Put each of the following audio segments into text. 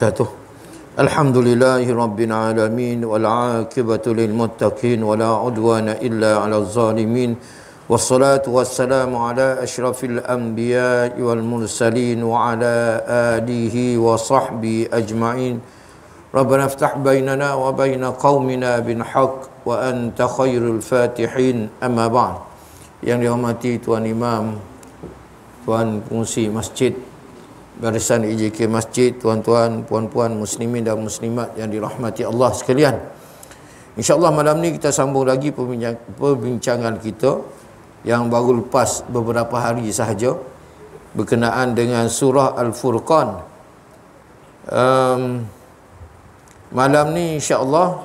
Jatuh. Alhamdulillahi Rabbil Alamin wal aqibatu lil muttaqin wala udwana illa 'alal zalimin wassalatu wassalamu ala asyrafil anbiya'i wal mursalin wa ala alihi wa sahbihi ajma'in. Rabbana iftah bainana wa baina qaumina bil haqq wa anta khairul fatihin. Amma ba'd. Yang dihormati Tuan Imam, Tuan Pengurusi Masjid, Barisan IJK Masjid, tuan-tuan, puan-puan, muslimin dan muslimat yang dirahmati Allah sekalian. InsyaAllah malam ni kita sambung lagi perbincangan kita yang baru lepas beberapa hari sahaja berkenaan dengan surah Al-Furqan. Malam ni insyaAllah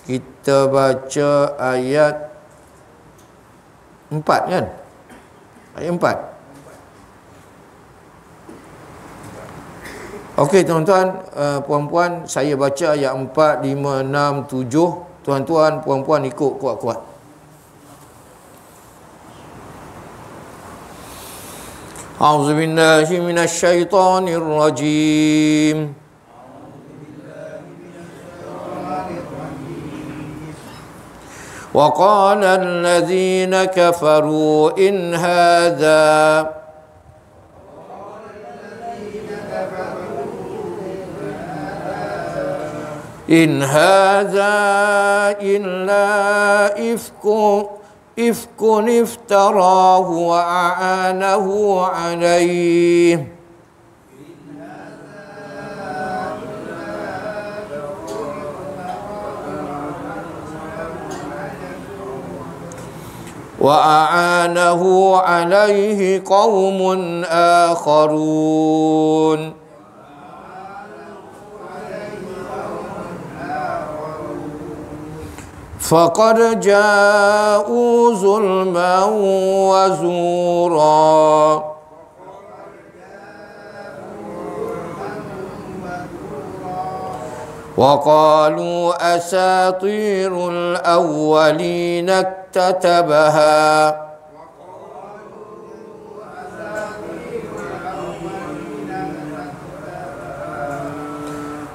kita baca ayat 4 kan? Ayat 4. Okey tuan-tuan, puan-puan, saya baca ayat 4, 5, 6, 7. Tuan-tuan, puan-puan ikut kuat-kuat. A'udzubillahi minasyaitonir rajim. Wa qala alladhina kafaru in hadha إن هذا إلا إفك افتراه وأعانه عليه وأعانه عليه قوم آخرون فقد جاءوا ظلما وزورا وقالوا أساطير الأولين اكتتبها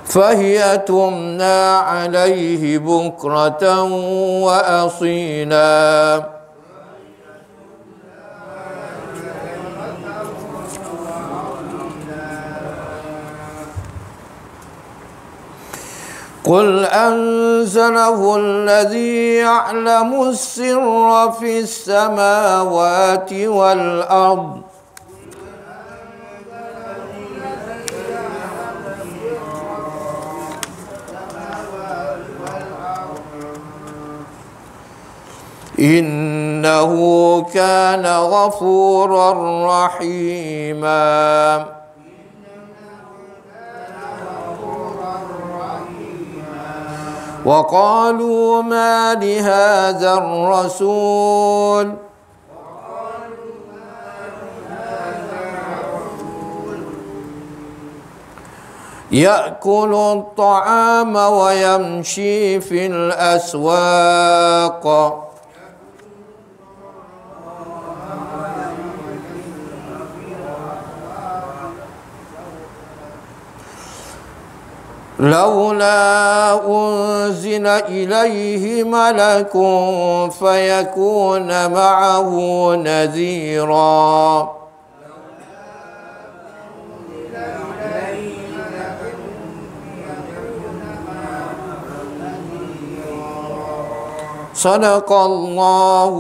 فهي تمنى عليه بكرة وأصيلا قل أنزله الذي يعلم السر في السماوات والأرض إنه كان غفورا رحيما وقالوا ما لهذا الرسول يأكل الطعام ويمشي في الأسواق لولا أنزل إليه ملك فيكون معه نذيرا صدق الله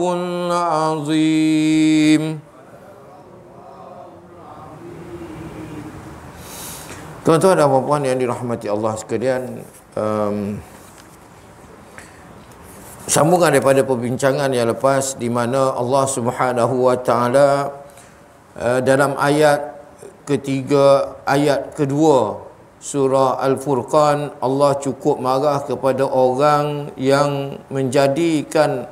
العظيم. Tuan-tuan dan puan-puan yang dirahmati Allah sekalian, sambungan daripada perbincangan yang lepas di mana Allah Subhanahu wa taala dalam ayat ketiga, ayat kedua surah Al-Furqan, Allah cukup marah kepada orang yang menjadikan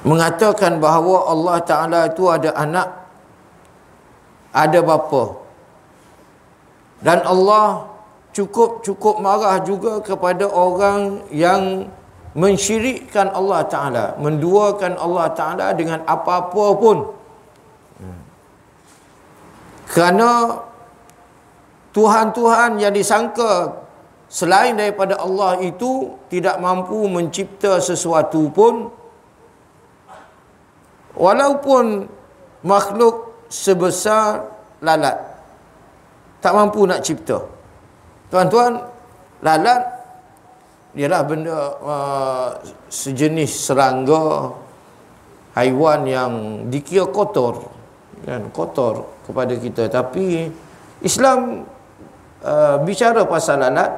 mengatakan bahawa Allah Ta'ala itu ada anak, ada bapa. Dan Allah cukup marah juga kepada orang yang mensyirikkan Allah Ta'ala, menduakan Allah Ta'ala dengan apa-apa pun. Kerana Tuhan-Tuhan yang disangka selain daripada Allah itu tidak mampu mencipta sesuatu pun, walaupun makhluk sebesar lalat, tak mampu nak cipta. Tuan-tuan, lalat ialah benda sejenis serangga, haiwan yang dikira kotor, kan, kotor kepada kita. Tapi Islam bicara pasal lalat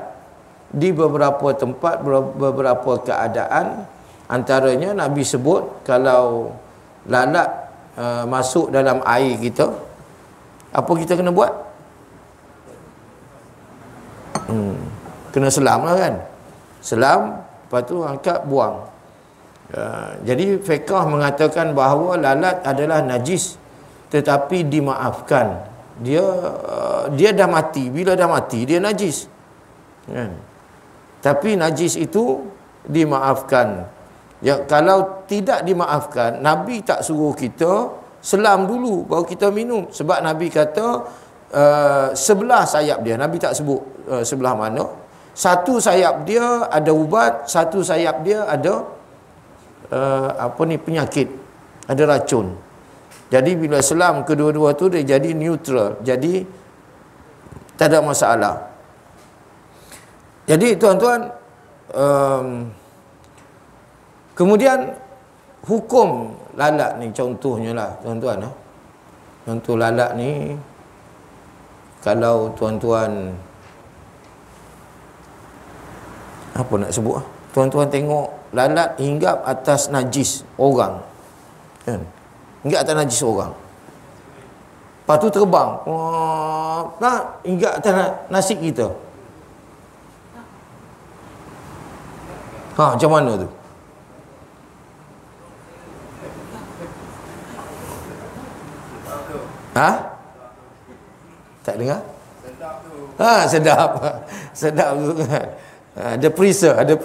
di beberapa tempat, beberapa keadaan. Antaranya Nabi sebut kalau lalat masuk dalam air kita, apa kita kena buat? Kena selam lah kan. Selam, lepas tu angkat, buang. Jadi fiqh mengatakan bahawa lalat adalah najis tetapi dimaafkan. Dia dah mati. Bila dah mati dia najis, kan? Tapi najis itu dimaafkan. Ya, kalau tidak dimaafkan, Nabi tak suruh kita selam dulu baru kita minum. Sebab Nabi kata sebelah sayap dia, Nabi tak sebut sebelah mana. Satu sayap dia ada ubat, satu sayap dia ada penyakit, ada racun. Jadi bila selam kedua-dua tu dia jadi neutral, jadi tak ada masalah. Jadi tuan-tuan, kemudian hukum lalat ni contohnya lah tuan-tuan. Contoh lalat ni, kalau tuan-tuan apa nak sebut, tuan-tuan tengok lalat hinggap atas najis orang, kan? Hinggap atas najis orang, lepas tu terbang, hinggap atas nasi kita. Macam mana tu? Tak dengar? Sedap. Sedap tu kan. Ada perisa, ada.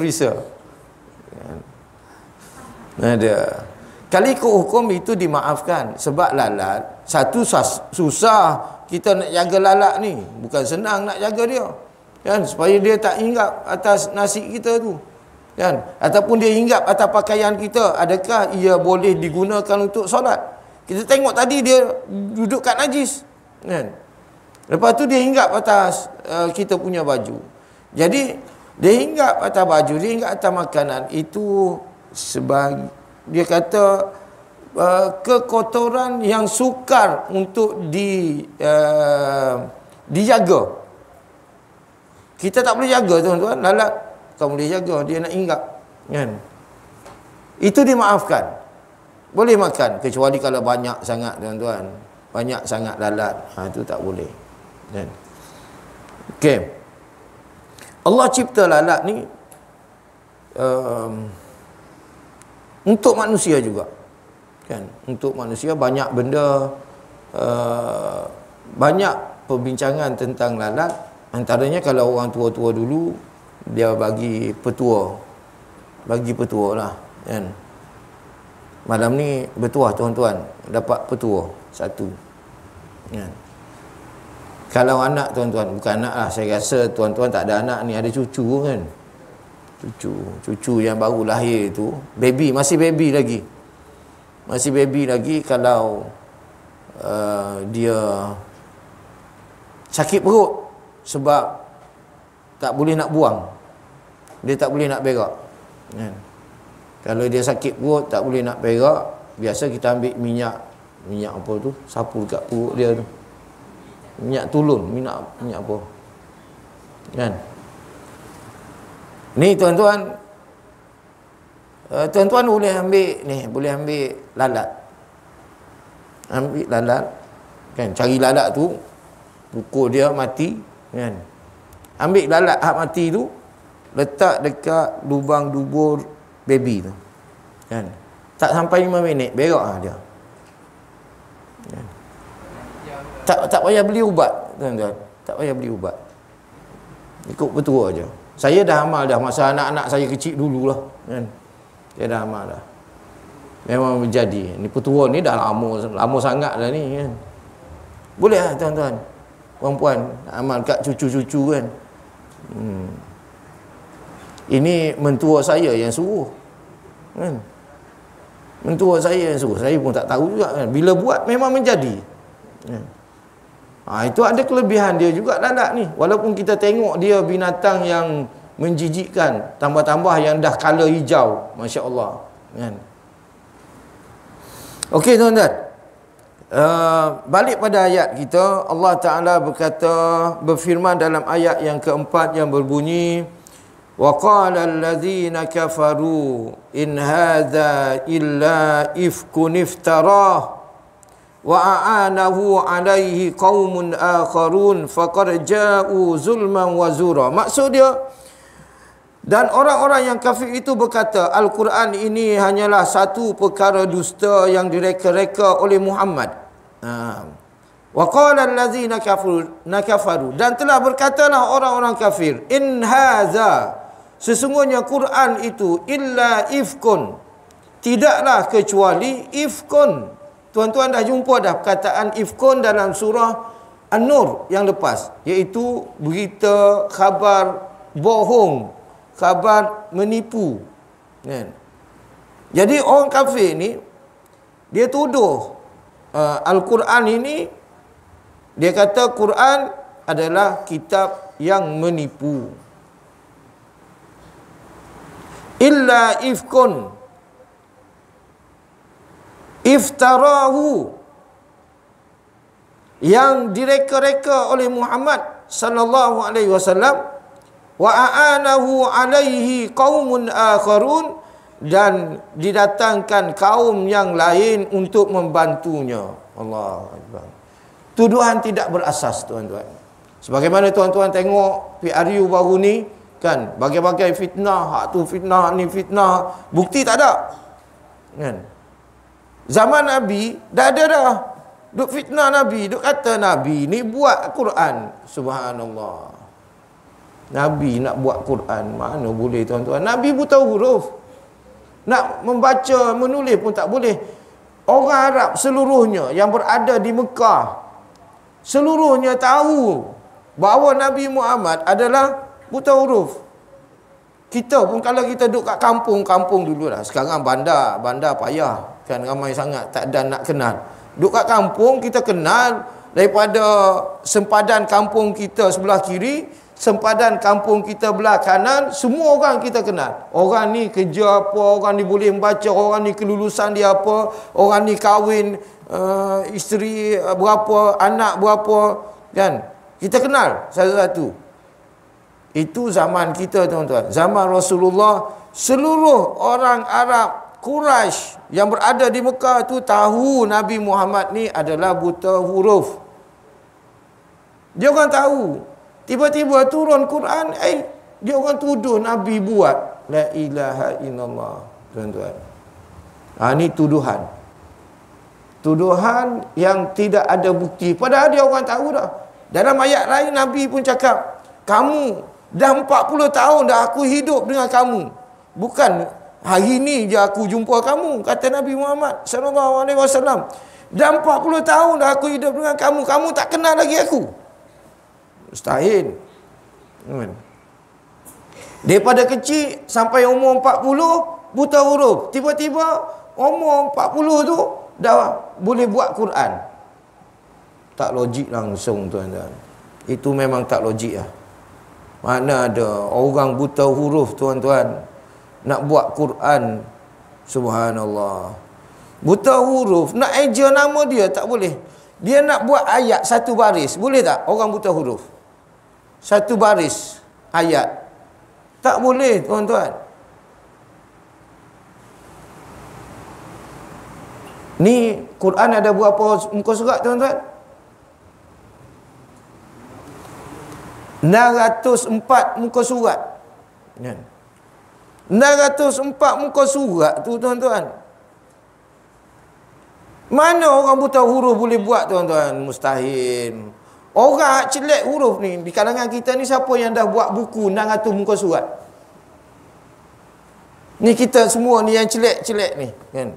Kali hukum itu dimaafkan. Sebab lalat, satu susah kita nak jaga lalat ni. Bukan senang nak jaga dia, kan? Supaya dia tak hinggap atas nasi kita tu, kan? Ataupun dia hinggap atas pakaian kita. Adakah ia boleh digunakan untuk solat? Kita tengok tadi dia duduk kat najis, kan? Lepas tu dia hinggap atas kita punya baju. Jadi dia hinggap atas baju, dia hinggap atas makanan. Itu sebagai, dia kata kekotoran yang sukar untuk dijaga. Kita tak boleh jaga tuan-tuan. Lalat kau boleh jaga, dia nak hinggap, kan? Itu dimaafkan, boleh makan. Kecuali kalau banyak sangat tuan-tuan, banyak sangat lalat, itu tak boleh, kan? Okey, Allah cipta lalat ni untuk manusia juga, kan? Untuk manusia. Banyak benda, banyak perbincangan tentang lalat. Antaranya kalau orang tua-tua dulu, dia bagi petua lah, kan? Malam ni bertuah tuan-tuan, dapat petua satu, kan? Kalau anak tuan-tuan, bukan anak lah, saya rasa tuan-tuan tak ada anak ni, ada cucu, kan? Cucu yang baru lahir tu, baby, masih baby lagi, kalau dia sakit perut sebab tak boleh nak buang, dia tak boleh nak berak, kan? Kalau dia sakit perut tak boleh nak berak, biasa kita ambil minyak apa tu, sapu dekat perut dia tu, minyak tulun, minyak apa, kan? Ni tuan-tuan, tuan-tuan boleh ambil lalat. Ambil lalat, kan? Cari lalat tu, pukul dia mati, kan? Ambil lalat hak mati tu, letak dekat lubang dubur baby tu, kan? Tak sampai 5 minit berak lah dia, kan? Tak payah beli ubat tuan-tuan, tak payah beli ubat, ikut petua aja. Saya dah amal dah masa anak-anak saya kecil dululah, kan? Saya dah amal dah. Memang menjadi. Ni petua ni dah lama sangat dah ni kan. Boleh lah tuan-tuan, puan-puan amal kat cucu-cucu kan. Ini mentua saya yang suruh kan. Mentua saya yang suruh. Saya pun tak tahu juga kan. Bila buat memang menjadi kan. Itu ada kelebihan dia juga lalat ni. Walaupun kita tengok dia binatang yang menjijikkan, tambah-tambah yang dah colour hijau, Masya Allah kan. Okey tuan-tuan, balik pada ayat kita. Allah Ta'ala berfirman dalam ayat yang keempat yang berbunyi, wa qala alladhina kafaru in hadha illa ifkun iftarah wa a'anahu alaihi qaumun akharun faqad ja'u zulman wa zura. Maksud dia, dan orang-orang yang kafir itu berkata, Al-Quran ini hanyalah satu perkara dusta yang direka-reka oleh Muhammad. Wa qala allazina kafaru, dan telah berkatalah orang-orang kafir, in haza, sesungguhnya Quran itu, illa ifkun, tidaklah kecuali ifkun. Tuan-tuan dah jumpa dah perkataan ifkun dalam surah An-Nur yang lepas, iaitu berita, khabar bohong, khabar menipu kan? Jadi orang kafir ni, dia tuduh Al-Quran ini, dia kata Quran adalah kitab yang menipu. Illa ifkun iftarahu, yang direka-reka oleh Muhammad sallallahu alaihi wasallam, wa a'anahu alaihi qaumun akharun, dan didatangkan kaum yang lain untuk membantunya. Allahu akbar. Tuduhan tidak berasas tuan-tuan. Sebagaimana tuan-tuan tengok PRU baru ni kan, bagai-bagai fitnah, hak tu fitnah, ni fitnah, bukti tak ada kan. Zaman Nabi dah ada dah duk fitnah Nabi, duk kata Nabi ni buat Quran. Subhanallah, Nabi nak buat Quran, mana boleh tuan-tuan. Nabi buta huruf, nak membaca menulis pun tak boleh. Orang Arab seluruhnya yang berada di Mekah, seluruhnya tahu bahawa Nabi Muhammad adalah buta huruf. Kita pun kalau kita duduk kat kampung dulu lah. Sekarang bandar payah kan, ramai sangat tak ada nak kenal. Duduk kat kampung kita kenal, daripada sempadan kampung kita sebelah kiri, sempadan kampung kita belah kanan, semua orang kita kenal. Orang ni kerja apa, orang ni boleh membaca, orang ni kelulusan dia apa, orang ni kahwin, isteri berapa, anak berapa kan. Kita kenal satu-satu. Itu zaman kita tuan-tuan. Zaman Rasulullah, seluruh orang Arab Quraisy yang berada di Mekah tu tahu Nabi Muhammad ni adalah buta huruf. Dia orang tahu. Tiba-tiba turun Quran, dia orang tuduh Nabi buat. La ilaha illallah. Tuan-tuan, ni tuduhan. Tuduhan yang tidak ada bukti. Padahal dia orang tahu dah. Dalam ayat lain Nabi pun cakap, kamu dah 40 tahun dah aku hidup dengan kamu. Bukan hari ni je aku jumpa kamu, kata Nabi Muhammad sallallahu alaihi wasallam. Dah 40 tahun dah aku hidup dengan kamu, kamu tak kenal lagi aku. Mustahil. Daripada kecil sampai umur 40 buta huruf, tiba-tiba umur 40 tu dah boleh buat Quran. Tak logik langsung tuan-tuan. Itu memang tak logik lah. Mana ada orang buta huruf tuan-tuan nak buat Quran. Subhanallah. Buta huruf nak eja nama dia tak boleh. Dia nak buat ayat satu baris, boleh tak orang buta huruf? Satu baris ayat tak boleh tuan-tuan. Ni Quran ada berapa muka surat tuan-tuan? 904 muka surat. 904 muka surat tu tuan-tuan. Mana orang buta huruf boleh buat tuan-tuan? Mustahil. Orang celek huruf ni, di kalangan kita ni siapa yang dah buat buku 600 muka surat? Ni kita semua ni yang celek-celek ni kan.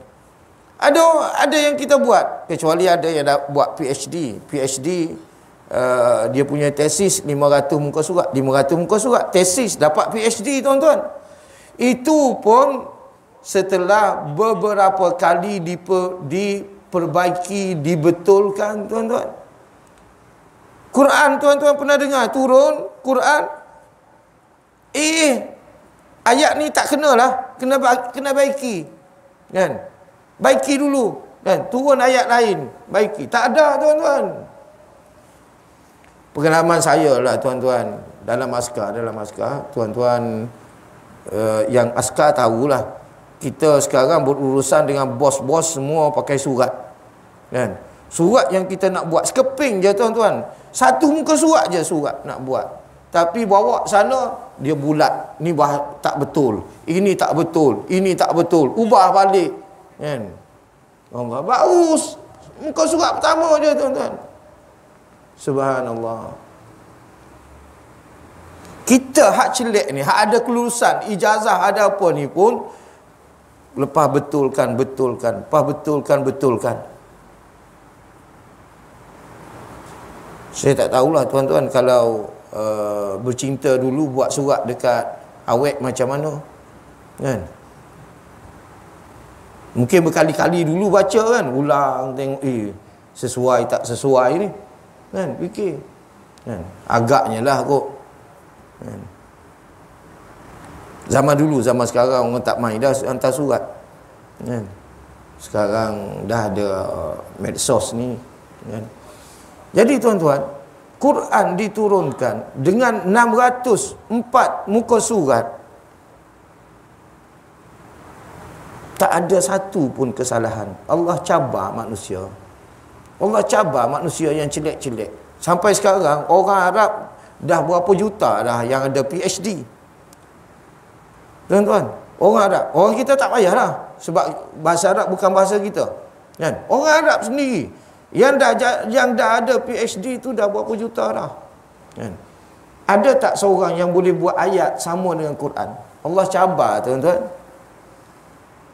Ada yang kita buat, kecuali ada yang dah buat PhD. Dia punya tesis 500 muka surat. 500 muka surat tesis dapat PhD, tuan-tuan. Itu pun setelah beberapa kali diperbaiki, dibetulkan, tuan-tuan. Quran, tuan-tuan pernah dengar turun Quran, ayat ni tak kenalah, kena baiki, kan? Baiki dulu, kan? Turun ayat lain, baiki. Tak ada, tuan-tuan. Pengalaman saya lah, tuan-tuan, dalam askar, tuan-tuan yang askar tahulah, kita sekarang berurusan dengan bos-bos semua pakai surat, kan? Surat yang kita nak buat sekeping je, tuan-tuan. Satu muka surat je surat nak buat. Tapi bawa sana, dia bulat. Ni tak betul. Ini tak betul. Ini tak betul. Ubah balik. Kan? Allah, baru muka surat pertama je, tuan-tuan. Subhanallah. Kita hak celik ni, hak ada kelulusan, ijazah ada apa ni pun, lepas betulkan. Lepas betulkan. Saya tak tahulah, tuan-tuan, kalau bercinta dulu buat surat dekat awet macam mana, kan? Mungkin berkali-kali dulu baca, kan, ulang tengok sesuai tak sesuai ni, kan, fikir, kan, agaknya lah kot, kan. Zaman dulu, zaman sekarang orang tak main dah hantar surat, kan. Sekarang dah ada medsos ni, kan. Jadi, tuan-tuan, Quran diturunkan dengan 604 muka surat. Tak ada satu pun kesalahan. Allah cabar manusia. Allah cabar manusia yang celik-celik. Sampai sekarang, orang Arab dah berapa juta dah yang ada PhD. Tuan-tuan, orang Arab. Orang kita tak payahlah. Sebab bahasa Arab bukan bahasa kita, kan? Orang Arab sendiri yang dah ada PhD tu dah berapa juta dah, kan? Ada tak seorang yang boleh buat ayat sama dengan Quran? Allah cabar, tuan-tuan.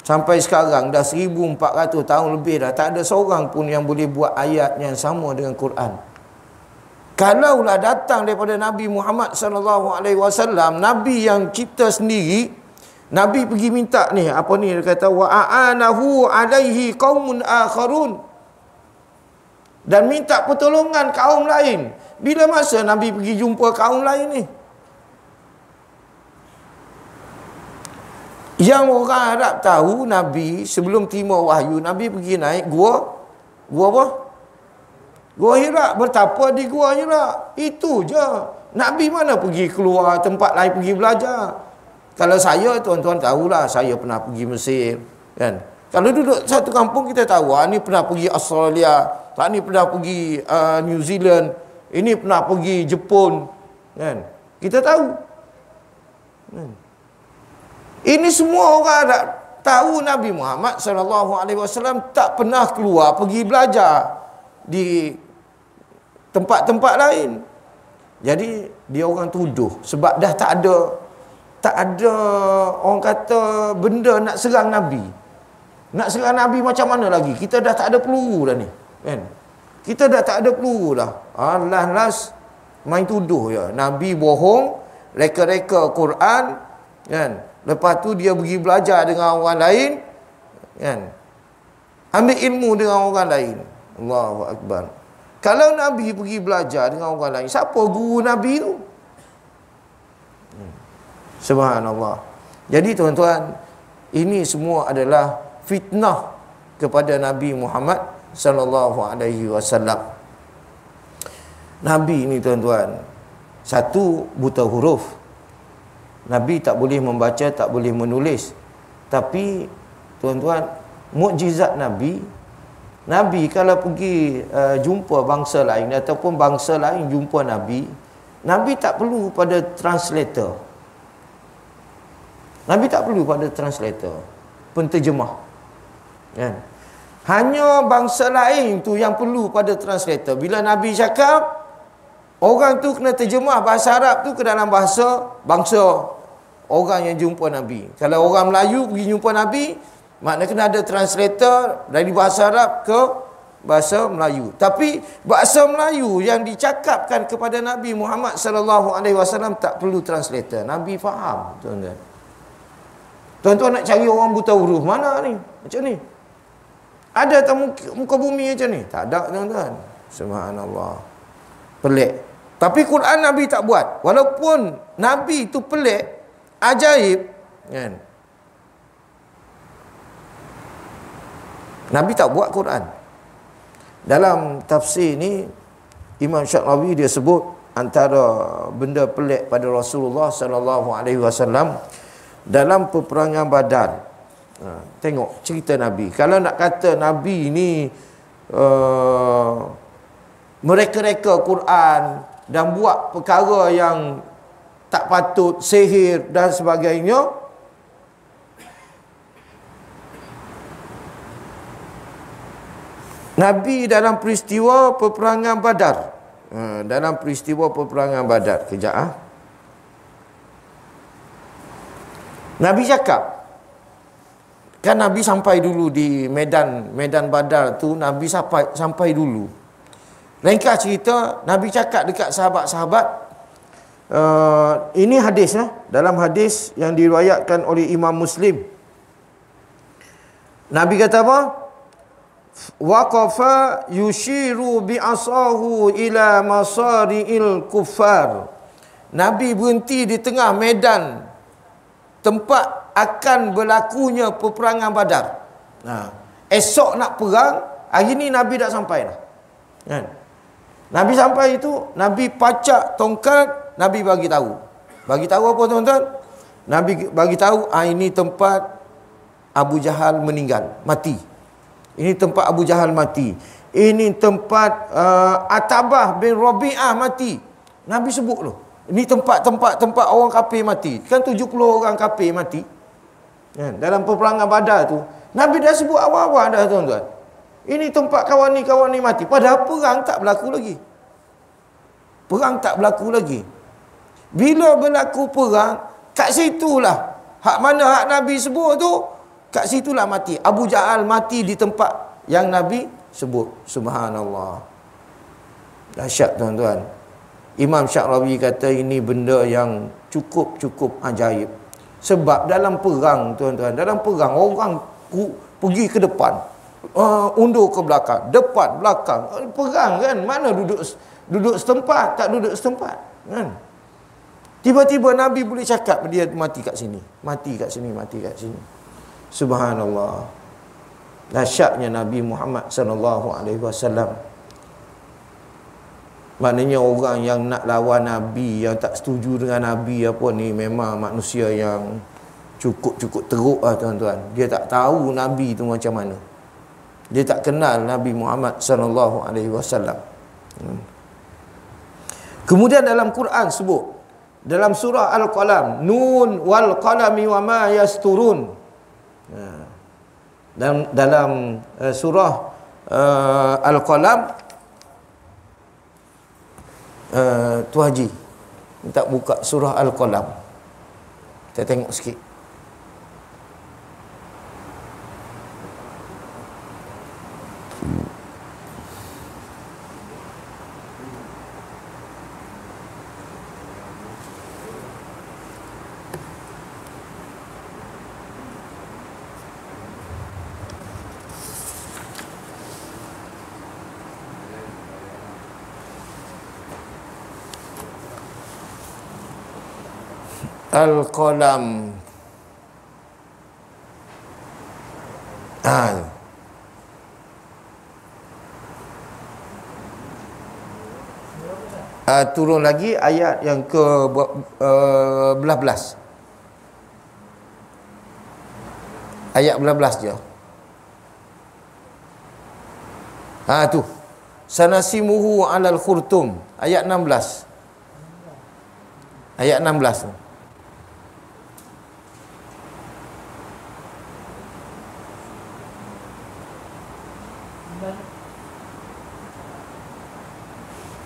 Sampai sekarang dah 1400 tahun lebih dah, tak ada seorang pun yang boleh buat ayat yang sama dengan Quran. Kalaulah datang daripada Nabi Muhammad SAW, Nabi yang cipta sendiri, Nabi pergi minta ni, apa ni, dia kata wa a'anahu alaihi qaumun akharun, dan minta pertolongan kaum lain. Bila masa Nabi pergi jumpa kaum lain ni? Yang orang Arab tahu, Nabi sebelum terima wahyu, Nabi pergi naik gua apa? Gua Hira, bertapa di gua Hira. Itu je. Nabi mana pergi keluar tempat lain pergi belajar. Kalau saya, tuan-tuan tahulah, saya pernah pergi Mesir, kan? Kalau duduk satu kampung, kita tahu, ni pernah pergi Australia, tak ni pernah pergi New Zealand, ini pernah pergi Jepun, kan? Kita tahu, kan? Ini semua orang Arab tahu Nabi Muhammad SAW tak pernah keluar pergi belajar di tempat-tempat lain. Jadi dia orang tuduh sebab dah tak ada orang kata benda nak serang Nabi. Nak serang Nabi macam mana lagi? Kita dah tak ada peluru dah ni, kan? Kita dah tak ada peluru dah. Las main tuduh je. Nabi bohong, reka-reka Quran, kan? Lepas tu dia pergi belajar dengan orang lain, kan? Ambil ilmu dengan orang lain. Allahu Akbar. Kalau Nabi pergi belajar dengan orang lain, siapa guru Nabi tu? Subhanallah. Jadi, tuan-tuan, ini semua adalah fitnah kepada Nabi Muhammad sallallahu alaihi wasallam. Nabi ni, tuan-tuan, satu, buta huruf. Nabi tak boleh membaca, tak boleh menulis. Tapi, tuan-tuan, mukjizat Nabi kalau pergi jumpa bangsa lain ataupun bangsa lain jumpa Nabi tak perlu pada translator. Nabi tak perlu pada translator, penterjemah, kan? Hanya bangsa lain tu yang perlu pada translator. Bila Nabi cakap, orang tu kena terjemah bahasa Arab tu ke dalam bahasa bangsa orang yang jumpa Nabi. Kalau orang Melayu pergi jumpa Nabi, Maknanya kena ada translator dari bahasa Arab ke bahasa Melayu. Tapi bahasa Melayu yang dicakapkan kepada Nabi Muhammad sallallahu alaihi wasallam tak perlu translator. Nabi faham, tuan-tuan. Tuan-tuan nak cari orang buta huruf mana ni? Macam ni. Ada tak muka bumi macam ni? Tak ada, tuan-tuan. Subhanallah. Pelik. Tapi Quran Nabi tak buat. Walaupun Nabi itu pelik, ajaib, kan? Nabi tak buat Quran. Dalam tafsir ni Imam Syarawi dia sebut antara benda pelik pada Rasulullah sallallahu alaihi wasallam dalam peperangan Badar. Tengok cerita Nabi. Kalau nak kata Nabi ni mereka-reka Quran dan buat perkara yang tak patut, sihir dan sebagainya, Nabi dalam peristiwa peperangan Badar. Dalam peristiwa peperangan Badar. Kejap. Nabi cakap, kan Nabi sampai dulu di medan Badar tu, Nabi sampai dulu. Ringkas cerita, Nabi cakap dekat sahabat-sahabat, ini hadis dalam hadis yang diriwayatkan oleh Imam Muslim. Nabi kata apa? Waqafa yushiru bi'asahu ila masari'il kuffar. Nabi berhenti di tengah medan tempat akan berlakunya peperangan Badar. Esok nak perang, hari ni Nabi dah sampai dah. Kan? Nabi sampai itu, Nabi pacak tongkat, Nabi bagi tahu. Bagi tahu apa, tuan-tuan? Nabi bagi tahu, ini tempat Abu Jahal meninggal, mati. Ini tempat Abu Jahal mati. Ini tempat Atabah bin Rabi'ah mati. Nabi sebut loh. Ini tempat orang kafir mati. Kan 70 orang kafir mati. Dalam peperangan Badar tu, Nabi dah sebut awal-awal dah, tuan-tuan. Ini tempat kawan ni mati. Padahal perang tak berlaku lagi. Perang tak berlaku lagi. Bila berlaku perang, kat situlah hak mana hak Nabi sebut tu, kat situlah mati. Abu Jahal mati di tempat yang Nabi sebut. Subhanallah. Dahsyat, tuan-tuan. Imam Syarawi kata ini benda yang cukup ajaib. Sebab dalam perang, tuan-tuan, dalam perang orang pergi ke depan, undur ke belakang, depan, belakang. Perang kan, mana duduk setempat, tak duduk setempat, kan? Tiba-tiba Nabi boleh cakap dia mati kat sini, mati kat sini, mati kat sini. Subhanallah. Dahsyatnya Nabi Muhammad sallallahu alaihi wasallam. Maknanya orang yang nak lawan Nabi, yang tak setuju dengan Nabi apa ni, memang manusia yang cukup teruk lah, tuan-tuan. Dia tak tahu Nabi tu macam mana. Dia tak kenal Nabi Muhammad sallallahu alaihi wasallam. Kemudian dalam Quran sebut, dalam surah Al-Qalam, Nun wal qalami wa ma yasturun. Dalam surah Al-Qalam, Tu Haji minta buka surah Al-Qalam. Kita tengok sikit. Al-Qalam. Turun lagi ayat yang ke belas. Ayat 11 je. Tu. Sanasimuhu 'alal khurtum. Ayat 16. Ayat 16 tu.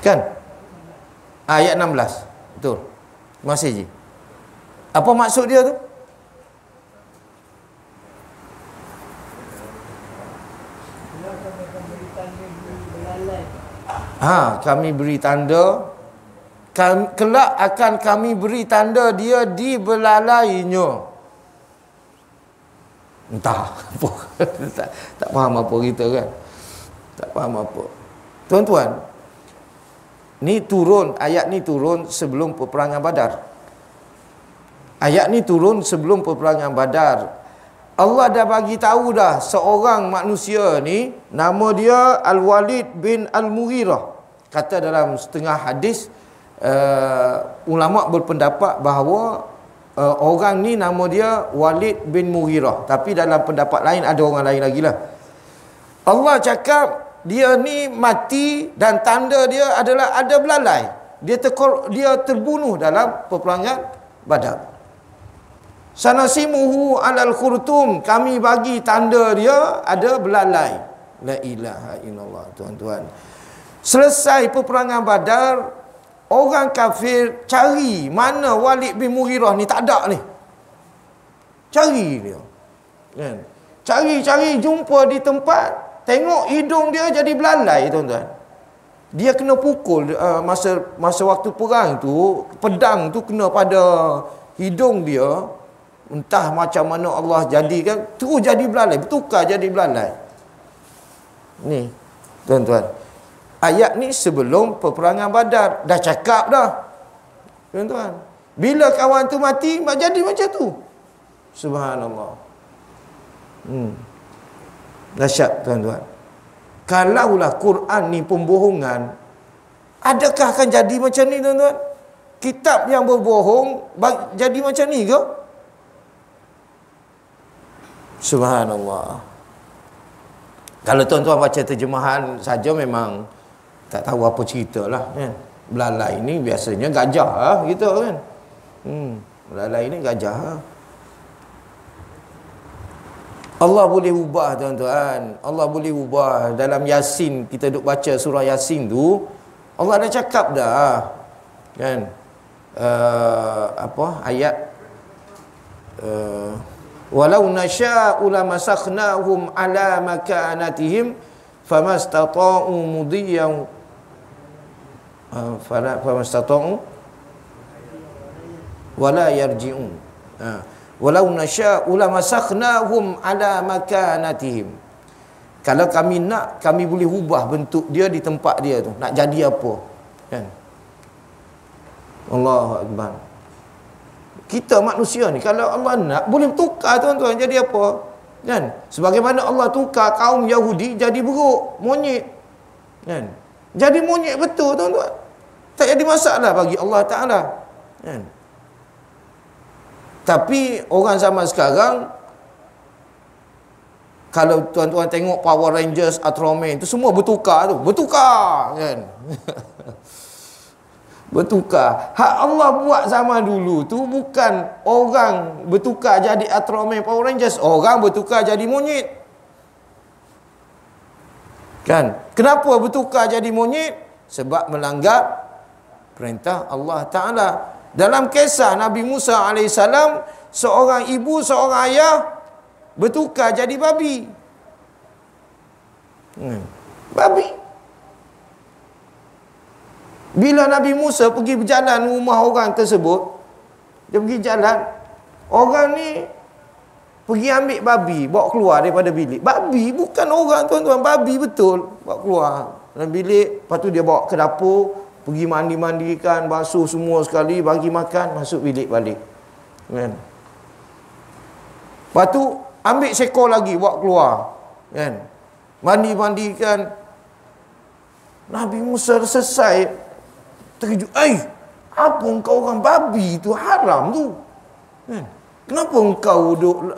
Kan? Ayat 16. Betul. Masih je. Apa maksud dia tu? Kami beri tanda, kelak akan kami beri tanda dia dibelalainya. Entah apa. tak faham apa kita kan. Tak faham apa. Tuan-tuan, ayat ni turun sebelum peperangan Badar. Ayat ni turun sebelum peperangan Badar. Allah dah bagi tahu dah seorang manusia ni nama dia Al-Walid bin Al-Mughirah. Kata dalam setengah hadis, ulama berpendapat bahawa orang ni nama dia Walid bin Mughirah, tapi dalam pendapat lain ada orang lain lagi lah. Allah cakap dia ni mati dan tanda dia adalah ada belalai. Dia terbunuh dalam peperangan Badar. Sanasimuhu alal khurtum, kami bagi tanda dia ada belalai. La ilaha illallah. Tuan-tuan, selesai peperangan Badar, orang kafir cari mana Walid bin Mughirah ni, tak ada ni. Cari dia, kan? Cari jumpa di tempat, tengok hidung dia jadi belalai, tuan-tuan. Dia kena pukul masa waktu perang tu, pedang tu kena pada hidung dia. Entah macam mana Allah jadikan, terus jadi belalai, bertukar jadi belalai. Ni, tuan-tuan, ayat ni sebelum peperangan Badar. Dah cakap dah, tuan-tuan, bila kawan tu mati, jadi macam tu. Subhanallah. Dahsyat, tuan-tuan. Kalaulah Quran ni pembohongan, adakah akan jadi macam ni, tuan-tuan? Kitab yang berbohong jadi macam ni ke? Subhanallah. Kalau tuan-tuan baca terjemahan saja memang tak tahu apa cerita lah, kan? Belalai ni biasanya gajah lah, gitu kan. Belalai ni gajah lah. Allah boleh ubah, tuan-tuan. Allah boleh ubah. Dalam Yasin, kita duk baca surah Yasin tu, Allah dah cakap dah, kan? Ayat walau nasha'u lamasakhnahum ala makanatihim famastata'u mudiyan famastata'u wala yarji'un. Walau nasha'u lamasakhnahum ala makanatihim. Kalau kami nak, kami boleh ubah bentuk dia di tempat dia tu, nak jadi apa, kan? Allahu akbar. Kita manusia ni, kalau Allah nak, boleh tukar, tuan-tuan, jadi apa, kan? Sebagaimana Allah tukar kaum Yahudi jadi beruk, monyet, kan? Jadi monyet betul, tuan-tuan. Tak jadi masalah bagi Allah Ta'ala, kan? Tapi orang zaman sekarang, kalau tuan-tuan tengok Power Rangers, Ultraman tu semua bertukar, kan? Bertukar. Hak Allah buat zaman dulu tu bukan orang bertukar jadi Ultraman, Power Rangers, orang bertukar jadi monyet, kan? Kenapa bertukar jadi monyet? Sebab melanggar perintah Allah Ta'ala. Dalam kisah Nabi Musa AS, seorang ibu, seorang ayah bertukar jadi babi. Babi. Bila Nabi Musa pergi berjalan rumah orang tersebut, dia pergi jalan, orang ni pergi ambil babi, bawa keluar daripada bilik. Babi bukan orang, tuan-tuan, babi betul, bawa keluar dalam bilik. Lepas tu dia bawa ke dapur, pergi mandi-mandikan, basuh semua sekali, bagi makan, masuk bilik balik, kan? Lepas tu ambil seekor lagi, bawa keluar, kan? Mandi-mandikan. Nabi Musa selesai, terkejut. Apa engkau orang babi tu, haram tu, kan? Kenapa engkau duk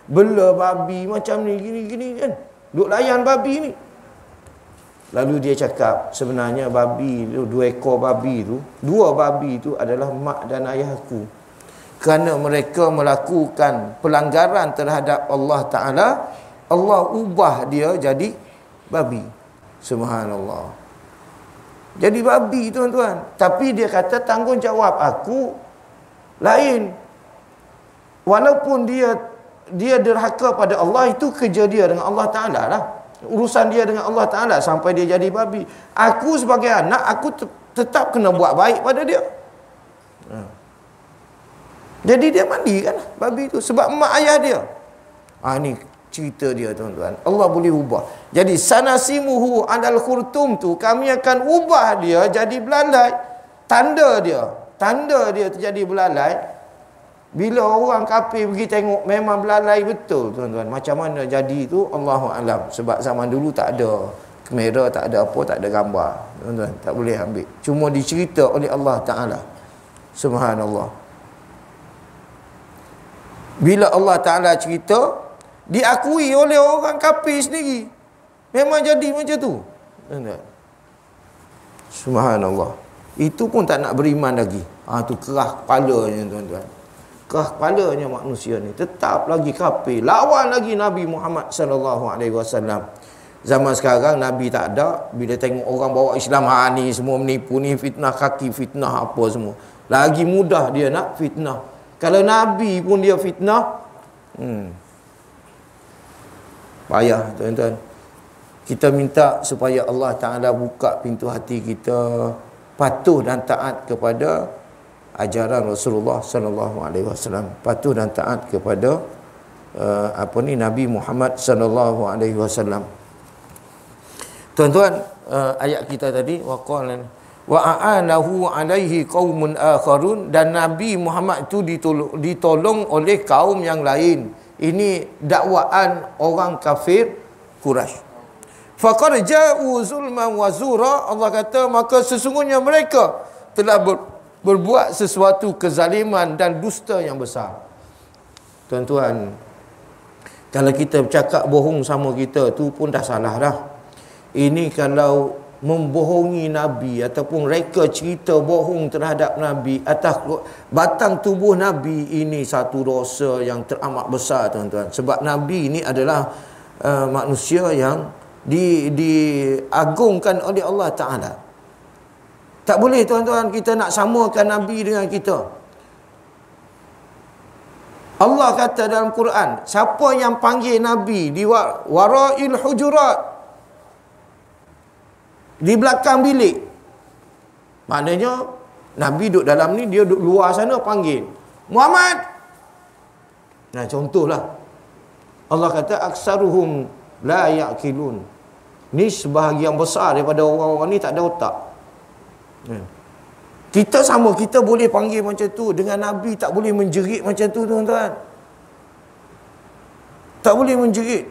bela babi macam ni, gini-gini, kan? Duk layan babi ni. Lalu dia cakap, sebenarnya babi tu, 2 ekor babi tu, 2 babi tu adalah mak dan ayahku. Kerana mereka melakukan pelanggaran terhadap Allah Ta'ala, Allah ubah dia jadi babi. Subhanallah. Jadi babi, tuan-tuan. Tapi dia kata tanggungjawab aku lain. Walaupun dia derhaka pada Allah, itu kerja dia dengan Allah Ta'ala lah. urusan dia dengan Allah Ta'ala sampai dia jadi babi. Aku sebagai anak, aku tetap kena buat baik pada dia. Jadi dia mandi kan babi tu sebab mak ayah dia. Ni cerita dia tuan-tuan. Allah boleh ubah. Jadi sanasimuhu alal khurtum tu, kami akan ubah dia jadi belalai. Tanda dia terjadi belalai. Bila orang kafir pergi tengok memang belalai betul tuan-tuan. Macam mana jadi tu Allahu alam. Sebab zaman dulu tak ada kamera, tak ada apa, tak ada gambar. Tuan-tuan tak boleh ambil. Cuma dicerita oleh Allah Taala. Subhanallah. Bila Allah Taala cerita, diakui oleh orang kafir sendiri. Memang jadi macam tu. Tuan-tuan. Subhanallah. Itu pun tak nak beriman lagi. Tu kerah kepalanya tuan-tuan. Kerah kepalanya manusia ni tetap lagi kafir, lawan lagi Nabi Muhammad sallallahu alaihi wasallam. Zaman sekarang Nabi tak ada, bila tengok orang bawa Islam, ni semua menipu, ni fitnah kaki, fitnah apa semua. Lagi mudah dia nak fitnah. Kalau Nabi pun dia fitnah, payah tuan-tuan. Kita minta supaya Allah Ta'ala buka pintu hati kita, patuh dan taat kepada ajaran Rasulullah sallallahu alaihi wasallam, patuh dan taat kepada Nabi Muhammad sallallahu alaihi wasallam. Tuan-tuan, ayat kita tadi waqala wa a'anahu alaihi qaumun akharun, dan Nabi Muhammad itu ditolong oleh kaum yang lain. Ini dakwaan orang kafir Quraisy. Faqad ja'u zulman wa zura, Allah kata maka sesungguhnya mereka telah berbuat sesuatu kezaliman dan dusta yang besar. Tuan-tuan, kalau kita bercakap bohong sama kita tu pun dah salah dah. Ini kalau membohongi Nabi ataupun reka cerita bohong terhadap Nabi atas batang tubuh Nabi, ini satu dosa yang teramat besar tuan-tuan. Sebab Nabi ini adalah manusia yang diagungkan oleh Allah Ta'ala. Tak boleh tuan-tuan kita nak samakan Nabi dengan kita. Allah kata dalam Quran, siapa yang panggil Nabi di wara'il hujurat, di belakang bilik, maknanya Nabi duduk dalam ni, dia duduk luar sana panggil Muhammad. Nah, contohlah Allah kata aksaruhum la ya'qilun. Ni sebahagian besar daripada orang-orang ni tak ada otak. Kita sama, kita boleh panggil macam tu. Dengan Nabi tak boleh menjerit macam tu tuan-tuan. Tak boleh menjerit.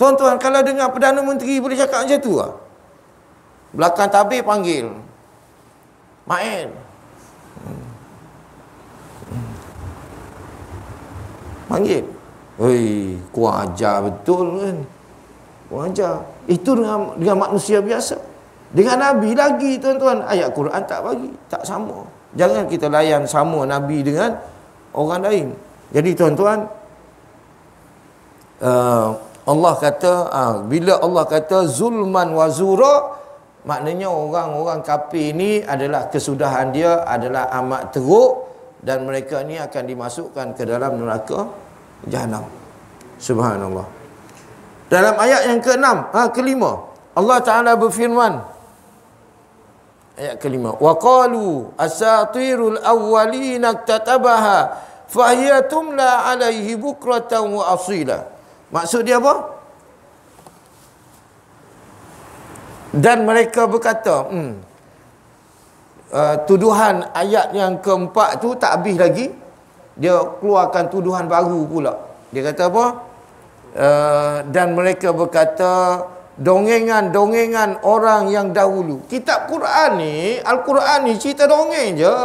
Tuan-tuan, kalau dengar Perdana Menteri boleh cakap macam tu lah. Belakang tabir panggil Main. Panggil. Kurang ajar betul kan. Kurang ajar. Itu dengan manusia biasa. Dengan Nabi lagi tuan-tuan, ayat Quran tak bagi, tak sama. Jangan kita layan sama Nabi dengan orang lain. Jadi tuan-tuan, Allah kata, bila Allah kata zulman wa zura, maknanya orang-orang kafir ni adalah kesudahan dia adalah amat teruk, dan mereka ni akan dimasukkan ke dalam neraka Jahanam. Subhanallah. Dalam ayat yang kelima, Allah Ta'ala berfirman, ayat kelima, wa qalu asatirul awwalin iktatabaha fahiya tumla alaihi bukratan wa asila. Maksud dia apa? Dan mereka berkata, tuduhan ayat yang keempat tu tak habis lagi, dia keluarkan tuduhan baru pula. Dia kata apa? Dan mereka berkata dongengan-dongengan orang yang dahulu. Kitab Quran ni, Al-Quran ni cerita dongeng je.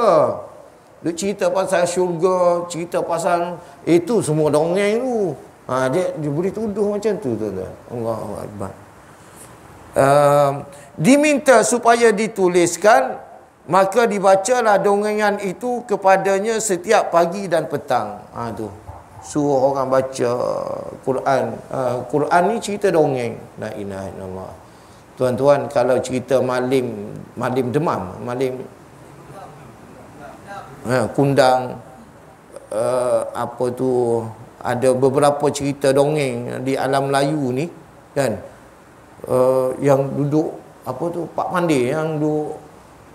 Dia cerita pasal syurga, cerita pasal itu semua dongeng tu. Dia boleh tuduh macam tu tuan-tuan. Allahu Akbar. Diminta supaya dituliskan, maka dibacalah dongengan itu kepadanya setiap pagi dan petang. Tu suruh orang baca Quran. Quran ni cerita dongeng. La ilaha illallah. Tuan-tuan, kalau cerita malim demam, kundang, apa tu, ada beberapa cerita dongeng di alam Melayu ni, Kan? Yang duduk apa tu, Pak Mandi, yang duduk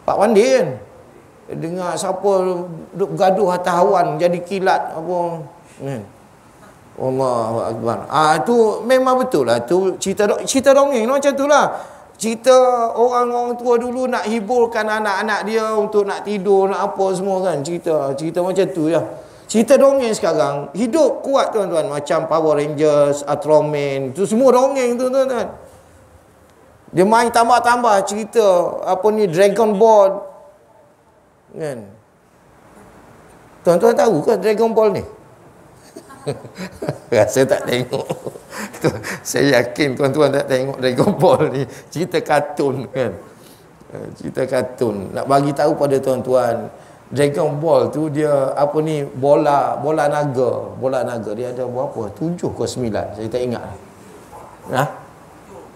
Pak Mandi kan. Dengar siapa duduk bergaduh atas awan jadi kilat apa. Kan? Allahu Akbar. Itu memang betul lah. Tu cerita dongeng macam tu lah. Cerita orang-orang tua dulu nak hiburkan anak-anak dia untuk nak tidur, nak apa semua kan. Cerita macam tu ya. Cerita dongeng sekarang hidup kuat tuan-tuan. Macam Power Rangers, Ultraman, tu semua dongeng tu tuan-tuan. Dia main tambah-tambah cerita apa ni, Dragon Ball. Kan? Tuan-tuan tahu ke Dragon Ball ni? Saya tak tengok. Saya yakin tuan-tuan tak tengok Dragon Ball ni. Cerita kartun kan. Cerita kartun. Nak bagi tahu pada tuan-tuan, Dragon Ball tu dia apa ni, bola naga. Bola naga dia ada berapa? 7 ke 9? Saya tak ingat.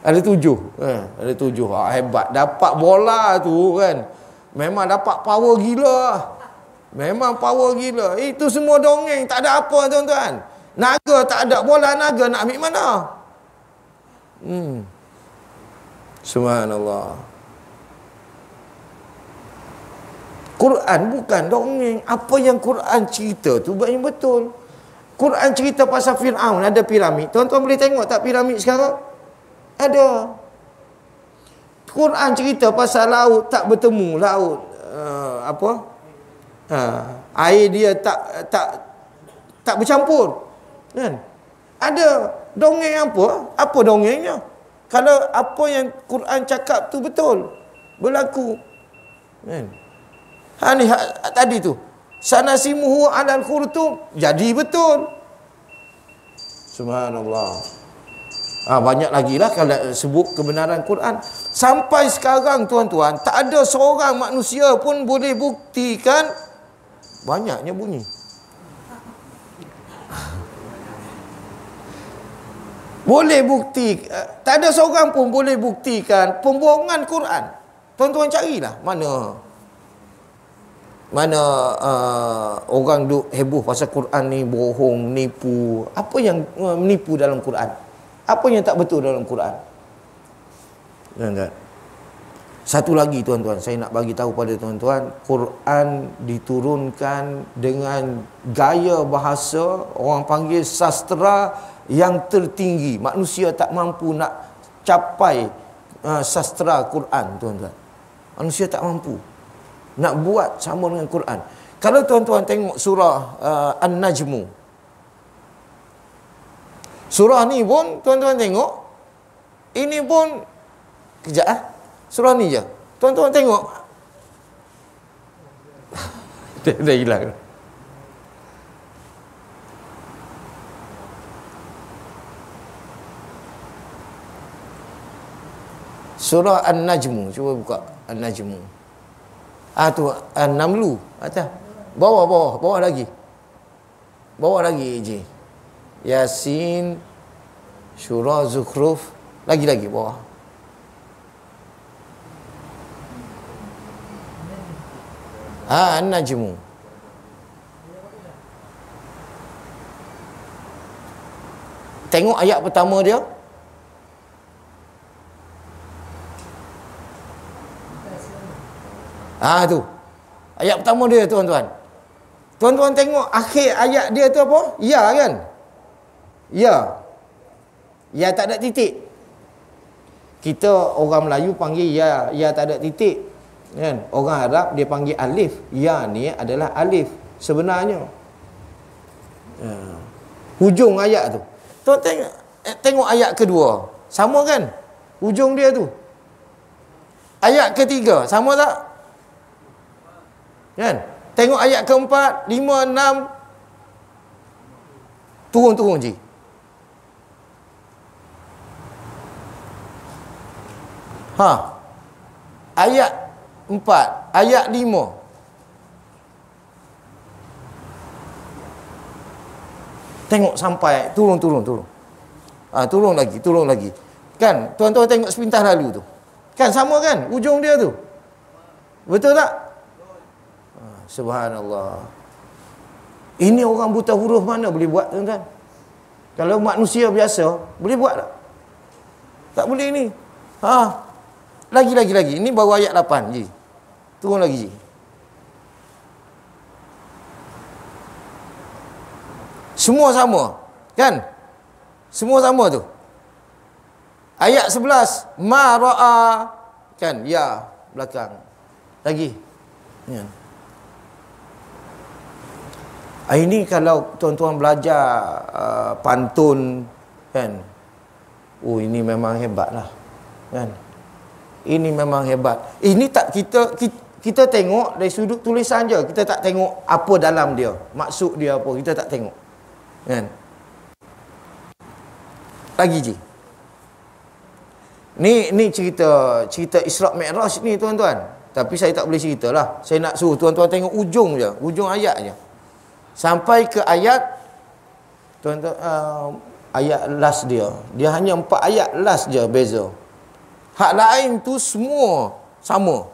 Ada 7. Ada 7. Hebat. Dapat bola tu kan. Memang dapat power gila. Memang power gila. Itu semua dongeng, tak ada apa tuan-tuan. Naga tak ada, bola naga nak ambil mana? Subhanallah. Quran bukan dongeng. Apa yang Quran cerita tu yang betul. Quran cerita pasal Fir'aun, ada piramid. Tuan-tuan boleh tengok tak piramid sekarang? Ada. Quran cerita pasal laut tak bertemu, laut air dia tak bercampur. Kan? Ada dongeng apa? Apa dongengnya? Kalau apa yang Quran cakap tu betul, berlaku. Kan? Tadi tu. Sanasimuhu 'alal khurtum, jadi betul. Subhanallah. Banyak lagi lah kalau sebut kebenaran Quran. Sampai sekarang tuan-tuan, tak ada seorang manusia pun boleh buktikan. Banyaknya bunyi. Boleh bukti, tak ada seorang pun boleh buktikan pembohongan Quran. Tuan-tuan carilah mana orang duk heboh pasal Quran ni bohong, nipu. Apa yang menipu dalam Quran? Apa yang tak betul dalam Quran? Tuan-tuan. Satu lagi tuan-tuan, saya nak bagi tahu pada tuan-tuan, Quran diturunkan dengan gaya bahasa orang panggil sastra yang tertinggi. Manusia tak mampu nak capai sastra Quran tuan-tuan. Manusia tak mampu nak buat sama dengan Quran. Kalau tuan-tuan tengok surah An-Najmu, surah ni pun tuan-tuan tengok, ini pun kejap surah ni je. Tuan-tuan tengok. Dah hilang. Surah An-Najmu. Cuba buka An-Najmu. Tu An-Namlu atas. Bawah lagi. Bawah lagi je. Yasin, Syura, Zukhruf, lagi bawah. An-Najmu. Tengok ayat pertama dia. Tu. Ayat pertama dia tuan-tuan. Tuan-tuan tengok akhir ayat dia tu apa? Ya kan? Ya. Ya tak ada titik. Kita orang Melayu panggil ya tak ada titik. Kan? Orang Arab dia panggil alif. Ya ni adalah alif sebenarnya. Hujung ayat tu. Tuan tengok ayat kedua. Sama kan? Hujung dia tu. Ayat ketiga sama tak? Kan? Tengok ayat keempat, 5, 6. Turun je. Ayat 4, ayat 5. Tengok sampai turun. Turun lagi. Kan? Tuan-tuan tengok sepintas lalu tu. Kan sama kan? Ujung dia tu. Betul tak? Subhanallah. Ini orang buta huruf mana boleh buat tuan-tuan? Kalau manusia biasa boleh buat tak? Tak boleh ni. Lagi. Ini baru ayat 8 je. Turun lagi je. Semua sama. Kan? Semua sama tu. Ayat 11. Ma ra'a. Kan? Ya. Belakang. Lagi. Ya. Ini kalau tuan-tuan belajar pantun. Kan? Oh, ini memang hebat lah. Kan? Ini memang hebat. Ini tak kita tengok dari sudut tulisan je. Kita tak tengok apa dalam dia. Maksud dia apa. Kita tak tengok. Kan? Lagi je. Ni cerita Isra' Mi'raj ni tuan-tuan. Tapi saya tak boleh ceritalah. Saya nak suruh tuan-tuan tengok ujung je. Ujung ayat je. Sampai ke ayat tuan-tuan ayat last dia. Dia hanya 4 ayat last je beza. Hak lain tu semua sama.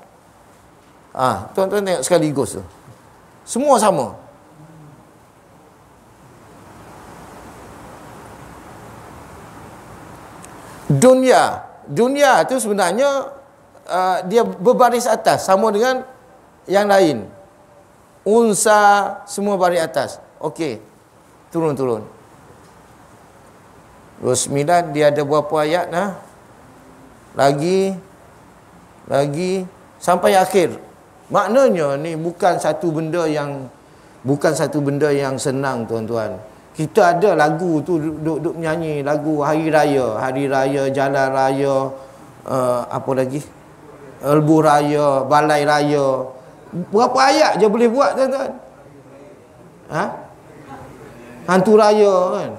Tuan-tuan tengok sekaligus tu. Semua sama. Dunia tu sebenarnya dia berbaris atas sama dengan yang lain. Unsa semua baris atas. Okey. Turun. 29 dia ada berapa ayat nah? Lagi sampai akhir. Maknanya ni bukan satu benda yang senang tuan-tuan. Kita ada lagu tu duk menyanyi lagu hari raya, jalan raya, apa lagi? Elbu raya, balai raya. Berapa ayat je boleh buat tuan-tuan? Hantu raya kan.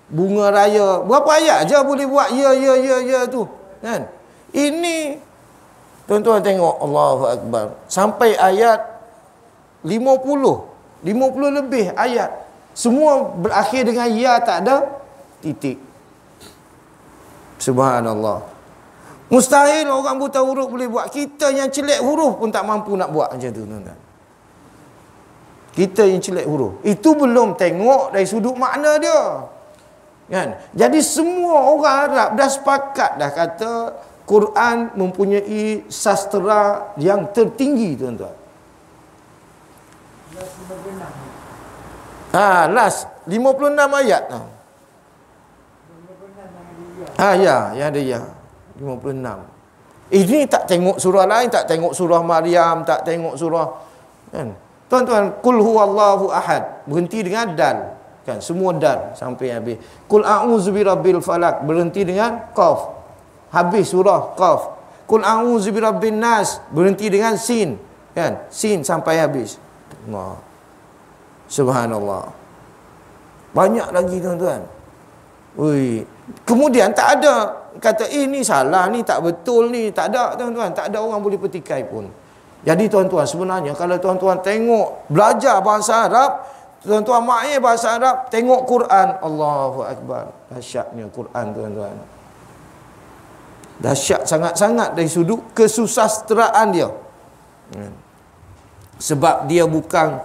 Bunga raya. Berapa ayat je boleh buat ya tu. Kan? Ini tuan-tuan tengok Allahu Akbar. Sampai ayat 50 lebih ayat. Semua berakhir dengan ya, tak ada titik. Subhanallah. Mustahil orang buta huruf boleh buat. Kita yang celik huruf pun tak mampu nak buat macam tu tuan-tuan. Kita yang celik huruf. Itu belum tengok dari sudut makna dia. Kan? Jadi semua orang Arab dah sepakat dah kata Quran mempunyai sastera yang tertinggi tuan-tuan. Last 56 ayat. Ya, yang ada ya. 56. Ini tak tengok surah lain, tak tengok surah Maryam, tak tengok surah kan. Tuan-tuan, qul huwallahu ahad, berhenti dengan dal. Kan, semua dal sampai habis. Qul a'udzu birabbil falaq, berhenti dengan qaf. Habis surah qaf. Qul a'udzu birabbin nas, berhenti dengan sin. Kan? Sin sampai habis. Allah. Subhanallah. Banyak lagi tuan-tuan. Kemudian tak ada kata ni salah, ni tak betul, ni tak ada tuan-tuan. Tak ada orang boleh petikai pun. Jadi tuan-tuan, sebenarnya kalau tuan-tuan tengok belajar bahasa Arab, tuan-tuan mahir bahasa Arab, tengok Quran, Allahu Akbar. Dahsyatnya Quran tuan-tuan. Dahsyat sangat-sangat dari sudut kesusasteraan dia. Sebab dia bukan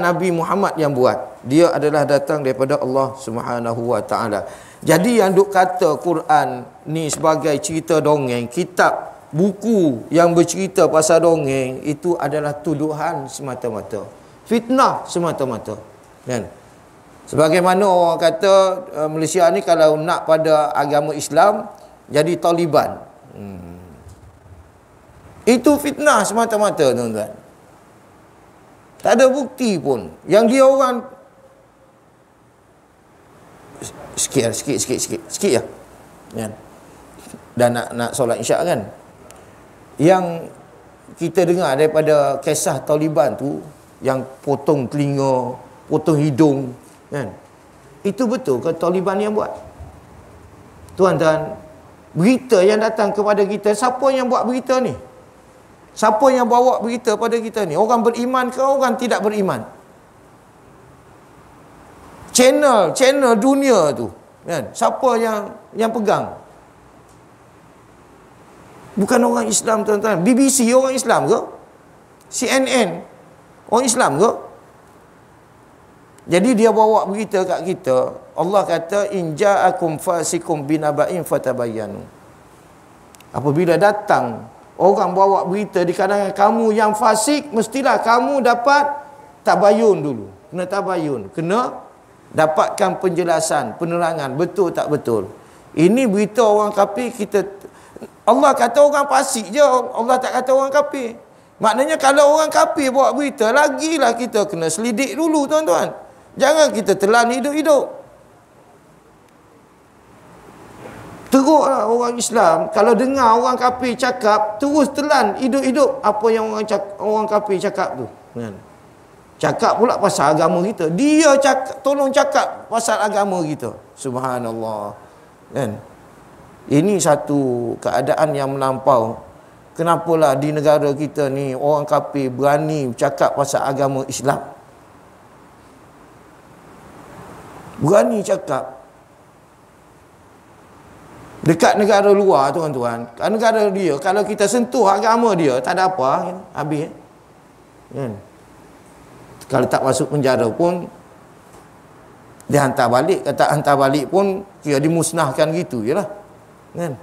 Nabi Muhammad yang buat. Dia adalah datang daripada Allah Subhanahu wa taala. Jadi yang duk kata Quran ni sebagai cerita dongeng, kitab, buku yang bercerita pasal dongeng, itu adalah tuduhan semata-mata. Fitnah semata-mata. Kan? Sebagaimana orang kata Malaysia ni kalau nak pada agama Islam jadi Taliban. Itu fitnah semata-mata tuan-tuan. Tak ada bukti pun. Yang dia orang sikit ya. Kan? Dan nak solat isyak kan. Yang kita dengar daripada kisah Taliban tu, yang potong telinga, potong hidung, kan? Itu betul ke Taliban yang buat? Tuan-tuan, berita yang datang kepada kita, siapa yang buat berita ni? Siapa yang bawa berita pada kita ni? Orang beriman ke orang tidak beriman? Channel dunia tu, kan? Siapa yang pegang? Bukan orang Islam tuan-tuan. BBC orang Islam ke? CNN orang Islam ke? Jadi dia bawa berita kat kita. Allah kata in ja'akum fasikum binaba'in fatabayyanu. Apabila datang orang bawa berita di kalangan kamu yang fasik, mestilah kamu dapat tabayun dulu. Kena tabayun, kena dapatkan penjelasan, penerangan betul tak betul. Ini berita orang kafir. Allah kata orang fasik je, Allah tak kata orang kafir. Maknanya kalau orang kafir bawa berita, lagilah kita kena selidik dulu tuan-tuan. Jangan kita telan hidup-hidup. Teruklah orang Islam kalau dengar orang kafir cakap, terus telan hidup-hidup apa yang orang kafir cakap tu. Kan? Cakap pula pasal agama kita. Dia tolong cakap pasal agama kita. Subhanallah. Kan? Ini satu keadaan yang melampau. Kenapalah di negara kita ni orang kafir berani cakap pasal agama Islam? Berani cakap. Dekat negara luar tuan-tuan, negara dia, kalau kita sentuh agama dia, tak ada apa, kan? Habis. Kan? Kalau tak masuk penjara pun dia hantar balik. Kalau tak hantar balik pun kira dimusnahkan gitu je lah. Kan?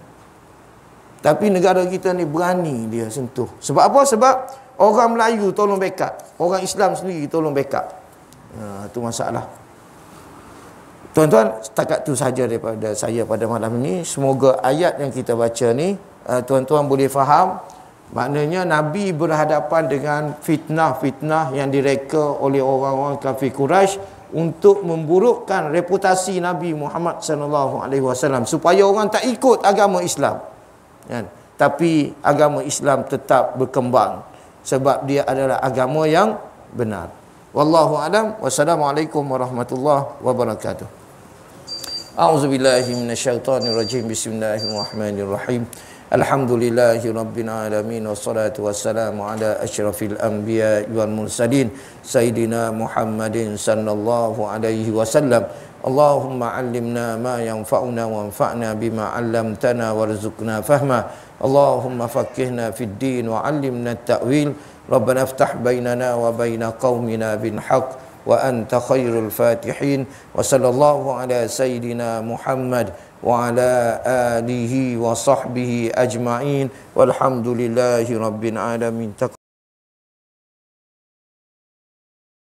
Tapi negara kita ni berani dia sentuh. Sebab apa? Sebab orang Melayu tolong backup, orang Islam sendiri tolong backup. Itu masalah. Tuan-tuan, setakat tu saja daripada saya pada malam ini. Semoga ayat yang kita baca ni tuan-tuan boleh faham. Maknanya Nabi berhadapan dengan fitnah-fitnah yang direka oleh orang-orang kafir Quraisy untuk memburukkan reputasi Nabi Muhammad SAW supaya orang tak ikut agama Islam. Kan? Tapi agama Islam tetap berkembang sebab dia adalah agama yang benar. Wallahu a'lam. Wassalamualaikum warahmatullahi wabarakatuh. A'udzubillahi minasyaitonirrajim. Bismillahirrahmanirrahim. Alhamdulillahi rabbil alamin wassalatu wassalamu ala asyrafil anbiya'i wal mursalin sayyidina Muhammadin sallallahu alaihi wasallam. Allahumma 'allimna ma yanfa'una wanfa'na bima 'allamtana warzuqna fahma. Allahumma faqqihna fid din wa 'allimna at-ta'wil. Rabbana iftah bainana wa baina qaumina bil haqq wa anta khairul fatihin. Wa sallallahu ala sayyidina Muhammad wa ala alihi wa sahbihi ajma'in walhamdulillahi rabbil alamin.